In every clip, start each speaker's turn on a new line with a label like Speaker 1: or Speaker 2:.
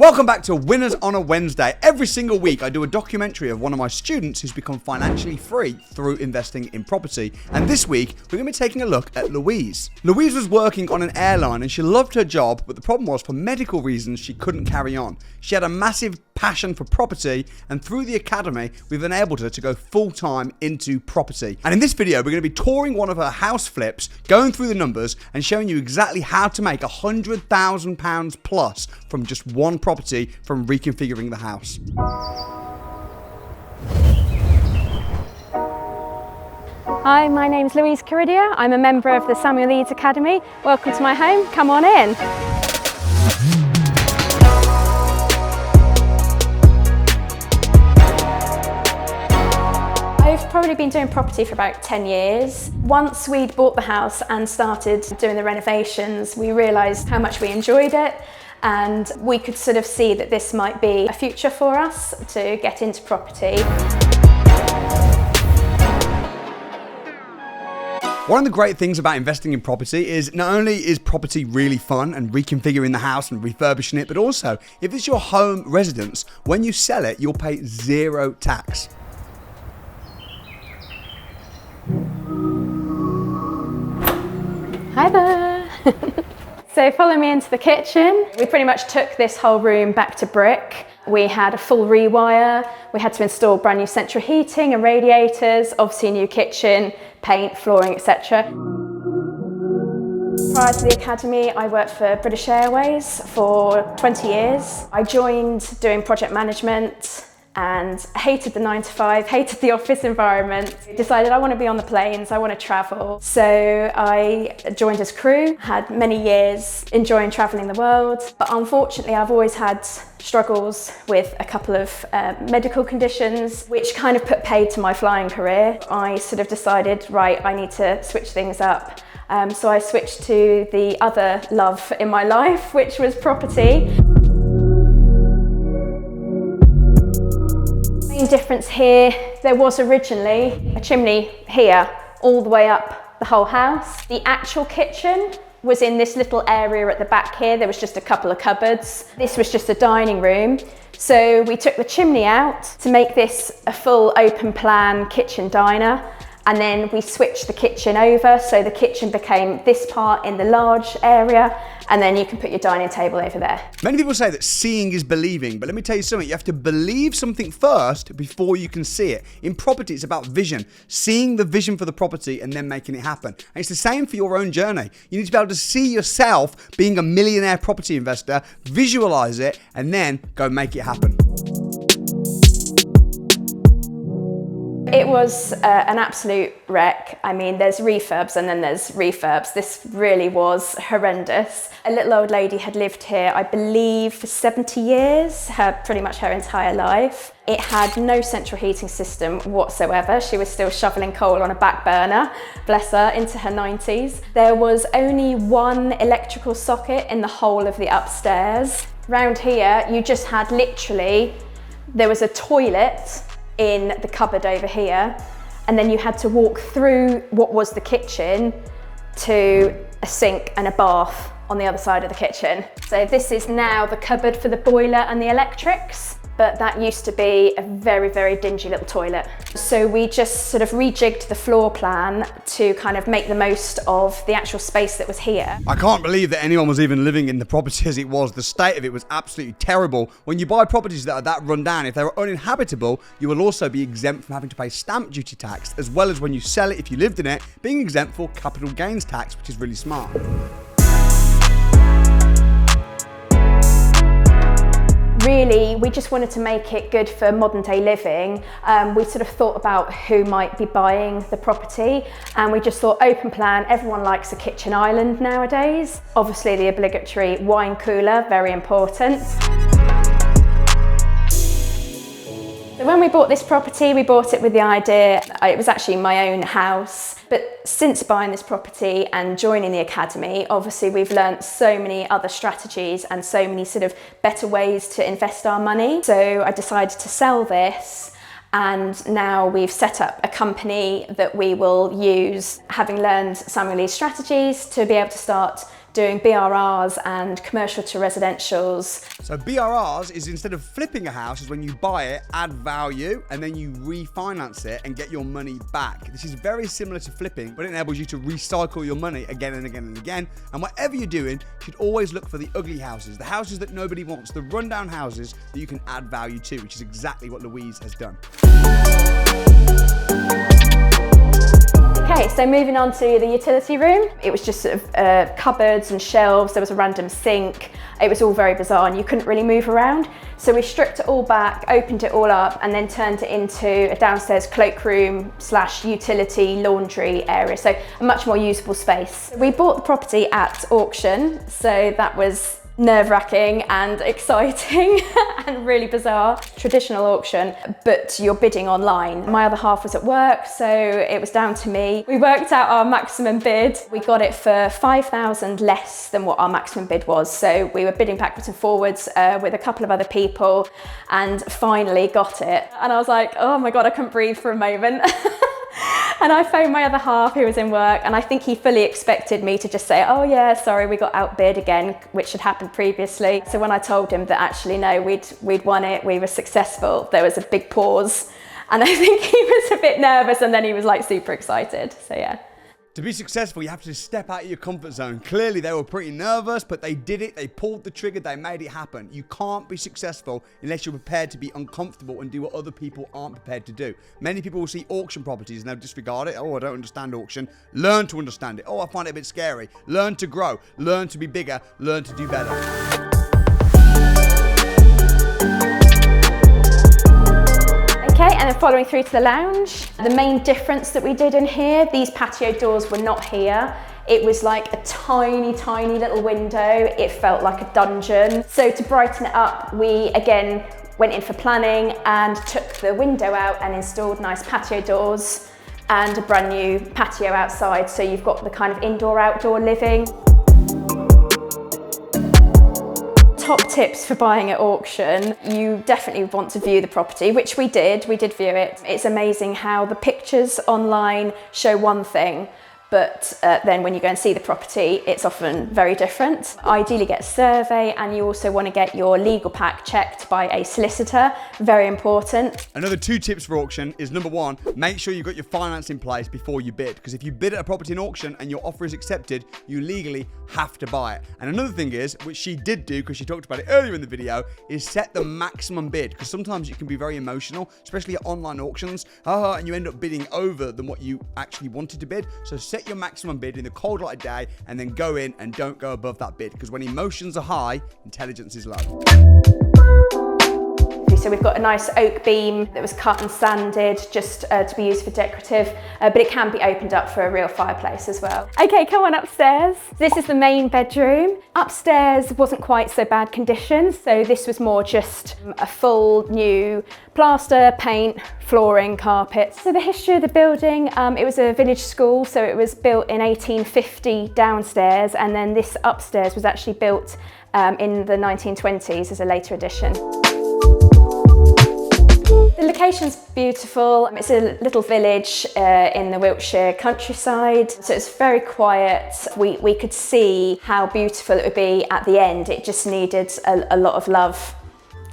Speaker 1: Welcome back to Winners on a Wednesday. Every single week I do a documentary of one of my students who's become financially free through investing in property. And this week we're going to be taking a look at Louise. Louise was working on an airline and she loved her job, but the problem was for medical reasons she couldn't carry on. She had a massive passion for property, and through the academy we've enabled her to go full-time into property. And in this video we're going to be touring one of her house flips, going through the numbers and showing you exactly how to make £100,000 plus from just one property from reconfiguring the house.
Speaker 2: Hi, my name's Louise Caridia. I'm a member of the Samuel Leeds Academy. Welcome to my home. Come on in. I've probably been doing property for about 10 years. Once we'd bought the house and started doing the renovations, we realised how much we enjoyed it, and we could sort of see that this might be a future for us to get into property.
Speaker 1: One of the great things about investing in property is not only is property really fun and reconfiguring the house and refurbishing it, but also if it's your home residence, when you sell it, you'll pay zero tax.
Speaker 2: Hi there. So follow me into the kitchen. We pretty much took this whole room back to brick. We had a full rewire. We had to install brand new central heating and radiators, obviously a new kitchen, paint, flooring, etc. Prior to the academy, I worked for British Airways for 20 years. I joined doing project management and hated the 9 to 5, hated the office environment. Decided I want to be on the planes, I want to travel. So I joined as crew, had many years enjoying traveling the world. But unfortunately, I've always had struggles with a couple of medical conditions, which kind of put paid to my flying career. I sort of decided, right, I need to switch things up. So I switched to the other love in my life, which was property. Main difference here, there was originally a chimney here all the way up the whole house. The actual kitchen was in this little area at the back here. There was just a couple of cupboards. This was just a dining room. So we took the chimney out to make this a full open plan kitchen diner. And then we switched the kitchen over, so the kitchen became this part in the large area, and then you can put your dining table over there.
Speaker 1: Many people say that seeing is believing, but let me tell you something, you have to believe something first before you can see it. In property, it's about vision, seeing the vision for the property and then making it happen. And it's the same for your own journey. You need to be able to see yourself being a millionaire property investor, visualize it, and then go make it happen.
Speaker 2: It was an absolute wreck. I mean, there's refurbs and then there's refurbs. This really was horrendous. A little old lady had lived here, I believe, for 70 years, pretty much her entire life. It had no central heating system whatsoever. She was still shoveling coal on a back burner, bless her, into her 90s. There was only one electrical socket in the whole of the upstairs. Round here, you just had literally, there was a toilet in the cupboard over here, and then you had to walk through what was the kitchen to a sink and a bath on the other side of the kitchen. So this is now the cupboard for the boiler and the electrics, but that used to be a very, very dingy little toilet. So we just sort of rejigged the floor plan to kind of make the most of the actual space that was here.
Speaker 1: I can't believe that anyone was even living in the property as it was. The state of it was absolutely terrible. When you buy properties that are that run down, if they were uninhabitable, you will also be exempt from having to pay stamp duty tax, as well as when you sell it, if you lived in it, being exempt for capital gains tax, which is really smart.
Speaker 2: Really, we just wanted to make it good for modern day living. We sort of thought about who might be buying the property, and we just thought open plan, everyone likes a kitchen island nowadays. Obviously the obligatory wine cooler, very important. So when we bought this property, we bought it with the idea, it was actually my own house. But since buying this property and joining the academy, obviously we've learnt so many other strategies and so many sort of better ways to invest our money. So I decided to sell this, and now we've set up a company that we will use, having learned Samuel Leeds strategies, to be able to start doing BRRs and commercial to residentials.
Speaker 1: So BRRs is, instead of flipping a house, is when you buy it, add value, and then you refinance it and get your money back. This is very similar to flipping, but it enables you to recycle your money again and again and again. And whatever you're doing, you should always look for the ugly houses, the houses that nobody wants, the rundown houses that you can add value to, which is exactly what Louise has done.
Speaker 2: Okay, so moving on to the utility room. It was just sort of cupboards and shelves. There was a random sink. It was all very bizarre and you couldn't really move around. So we stripped it all back, opened it all up, and then turned it into a downstairs cloakroom / utility laundry area. So a much more usable space. We bought the property at auction, so that was nerve-wracking and exciting and really bizarre. Traditional auction, but you're bidding online. My other half was at work, so it was down to me. We worked out our maximum bid. We got it for 5,000 less than what our maximum bid was. So we were bidding backwards and forwards with a couple of other people and finally got it. And I was like, oh my God, I couldn't breathe for a moment. And I phoned my other half who was in work, and I think he fully expected me to just say, oh yeah, sorry, we got outbid again, which had happened previously. So when I told him that actually no, we'd won it, we were successful, there was a big pause. And I think he was a bit nervous, and then he was like super excited, so yeah.
Speaker 1: To be successful, you have to step out of your comfort zone. Clearly, they were pretty nervous, but they did it. They pulled the trigger. They made it happen. You can't be successful unless you're prepared to be uncomfortable and do what other people aren't prepared to do. Many people will see auction properties and they'll disregard it. Oh, I don't understand auction. Learn to understand it. Oh, I find it a bit scary. Learn to grow. Learn to be bigger. Learn to do better.
Speaker 2: Okay, and then following through to the lounge. The main difference that we did in here, these patio doors were not here. It was like a tiny, tiny little window. It felt like a dungeon. So to brighten it up, we again went in for planning and took the window out and installed nice patio doors and a brand new patio outside. So you've got the kind of indoor-outdoor living. Top tips for buying at auction. You definitely want to view the property, which we did view it. It's amazing how the pictures online show one thing, but then when you go and see the property, it's often very different. Ideally get a survey, and you also want to get your legal pack checked by a solicitor, very important.
Speaker 1: Another 2 tips for auction is, number 1, make sure you've got your finance in place before you bid, because if you bid at a property in auction and your offer is accepted, you legally have to buy it. And another thing is, which she did do because she talked about it earlier in the video, is set the maximum bid, because sometimes it can be very emotional, especially at online auctions, and you end up bidding over than what you actually wanted to bid. So set your maximum bid in the cold light of day and then go in and don't go above that bid, because when emotions are high, intelligence is low.
Speaker 2: So we've got a nice oak beam that was cut and sanded just to be used for decorative, but it can be opened up for a real fireplace as well. Okay, come on upstairs. This is the main bedroom. Upstairs wasn't quite so bad condition, so this was more just a full new plaster, paint, flooring, carpets. So the history of the building, it was a village school, so it was built in 1850 downstairs, and then this upstairs was actually built in the 1920s as a later addition. The location's beautiful. It's a little village in the Wiltshire countryside, so it's very quiet. We could see how beautiful it would be at the end. It just needed a lot of love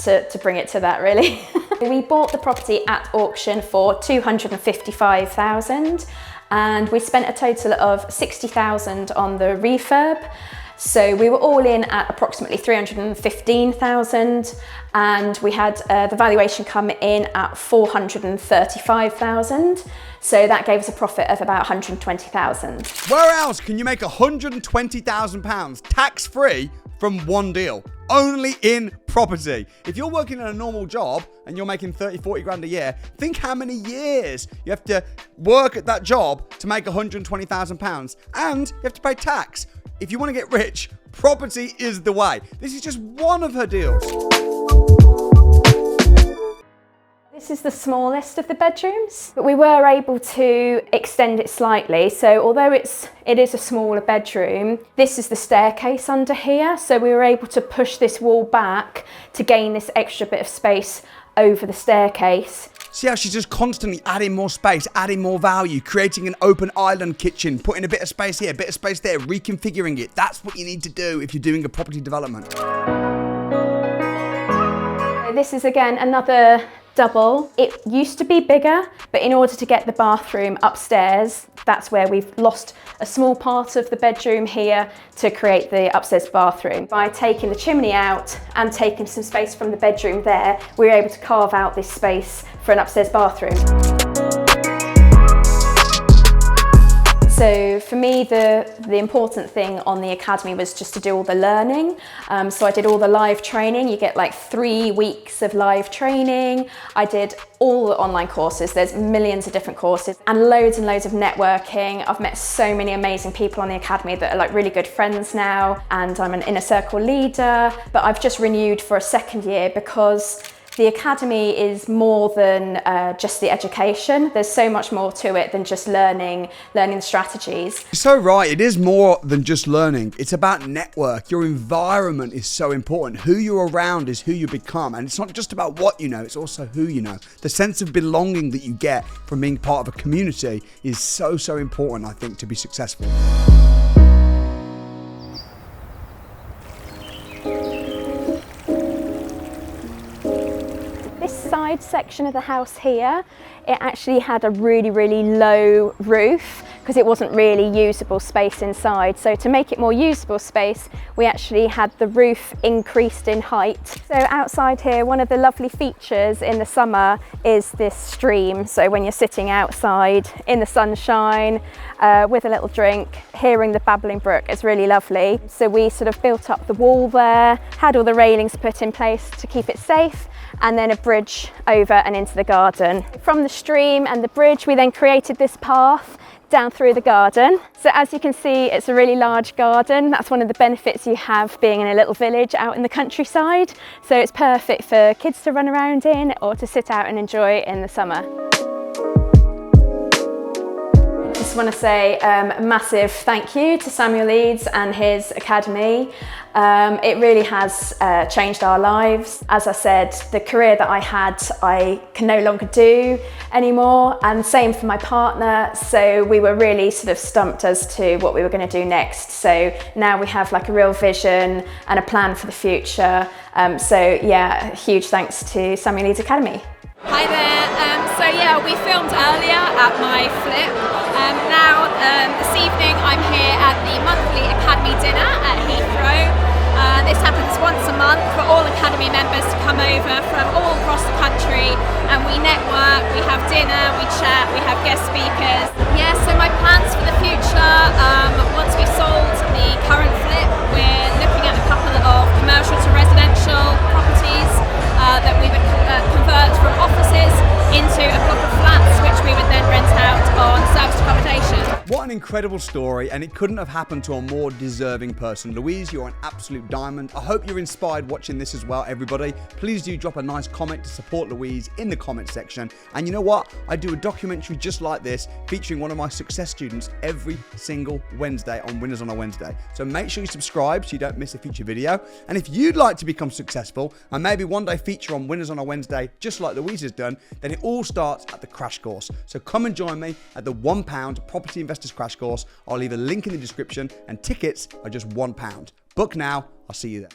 Speaker 2: to bring it to that, really. We bought the property at auction for $255,000, and we spent a total of $60,000 on the refurb. So we were all in at approximately $315,000, and we had the valuation come in at $435,000. So that gave us a profit of about $120,000.
Speaker 1: Where else can you make £120,000 tax-free from one deal? Only in property. If you're working in a normal job and you're making 30, 40 grand a year, think how many years you have to work at that job to make £120,000, and you have to pay tax. If you want to get rich, property is the way. This is just one of her deals.
Speaker 2: This is the smallest of the bedrooms, but we were able to extend it slightly. So although it is a smaller bedroom, this is the staircase under here. So we were able to push this wall back to gain this extra bit of space over the staircase.
Speaker 1: See how she's just constantly adding more space, adding more value, creating an open island kitchen, putting a bit of space here, a bit of space there, reconfiguring it. That's what you need to do if you're doing a property development.
Speaker 2: This is again another double. It used to be bigger, but in order to get the bathroom upstairs, that's where we've lost a small part of the bedroom here to create the upstairs bathroom. By taking the chimney out and taking some space from the bedroom there, we were able to carve out this space for an upstairs bathroom. So for me, the important thing on the academy was just to do all the learning. So I did all the live training. You get like 3 weeks of live training. I did all the online courses. There's millions of different courses and loads of networking. I've met so many amazing people on the academy that are like really good friends now, and I'm an inner circle leader. But I've just renewed for a second year because the academy is more than just the education. There's so much more to it than just learning the strategies.
Speaker 1: You're so right, it is more than just learning. It's about network. Your environment is so important. Who you're around is who you become. And it's not just about what you know, it's also who you know. The sense of belonging that you get from being part of a community is so important, I think, to be successful.
Speaker 2: Side section of the house here, it actually had a really low roof because it wasn't really usable space inside. So to make it more usable space, we actually had the roof increased in height. So outside here, one of the lovely features in the summer is this stream. So when you're sitting outside in the sunshine with a little drink, hearing the babbling brook, it's really lovely. So we sort of built up the wall there, had all the railings put in place to keep it safe, and then a bridge over and into the garden. From the stream and the bridge, we then created this path down through the garden. So as you can see, it's a really large garden. That's one of the benefits you have being in a little village out in the countryside. So it's perfect for kids to run around in or to sit out and enjoy in the summer. I just want to say a massive thank you to Samuel Leeds and his academy. It really has changed our lives. As I said, the career that I had, I can no longer do anymore, and same for my partner. So we were really sort of stumped as to what we were going to do next. So now we have like a real vision and a plan for the future. So yeah, huge thanks to Samuel Leeds Academy.
Speaker 3: Hi there, so yeah, we filmed earlier at my flip. Now this evening I'm here at the monthly Academy dinner at Heathrow. This happens once a month for all Academy members to come over from all across the country, and we network, we have dinner, we chat, we have guest speakers. Yeah, so my plans for the future, once we've sold the current flip, we're looking at a couple of commercial to residential properties that we would convert from offices into a block of flats, which we would then rent out on serviced accommodation.
Speaker 1: What an incredible story, and it couldn't have happened to a more deserving person. Louise, you're an absolute diamond. I hope you're inspired watching this as well, everybody. Please do drop a nice comment to support Louise in the comment section. And you know what? I do a documentary just like this featuring one of my success students every single Wednesday on Winners on a Wednesday. So make sure you subscribe so you don't miss a future video. And if you'd like to become successful and maybe one day feature on Winners on a Wednesday just like Louise has done, then it all starts at the crash course. So come and join me at the £1 Property Investors Crash Course. I'll leave a link in the description, and tickets are just £1. Book now. I'll see you there.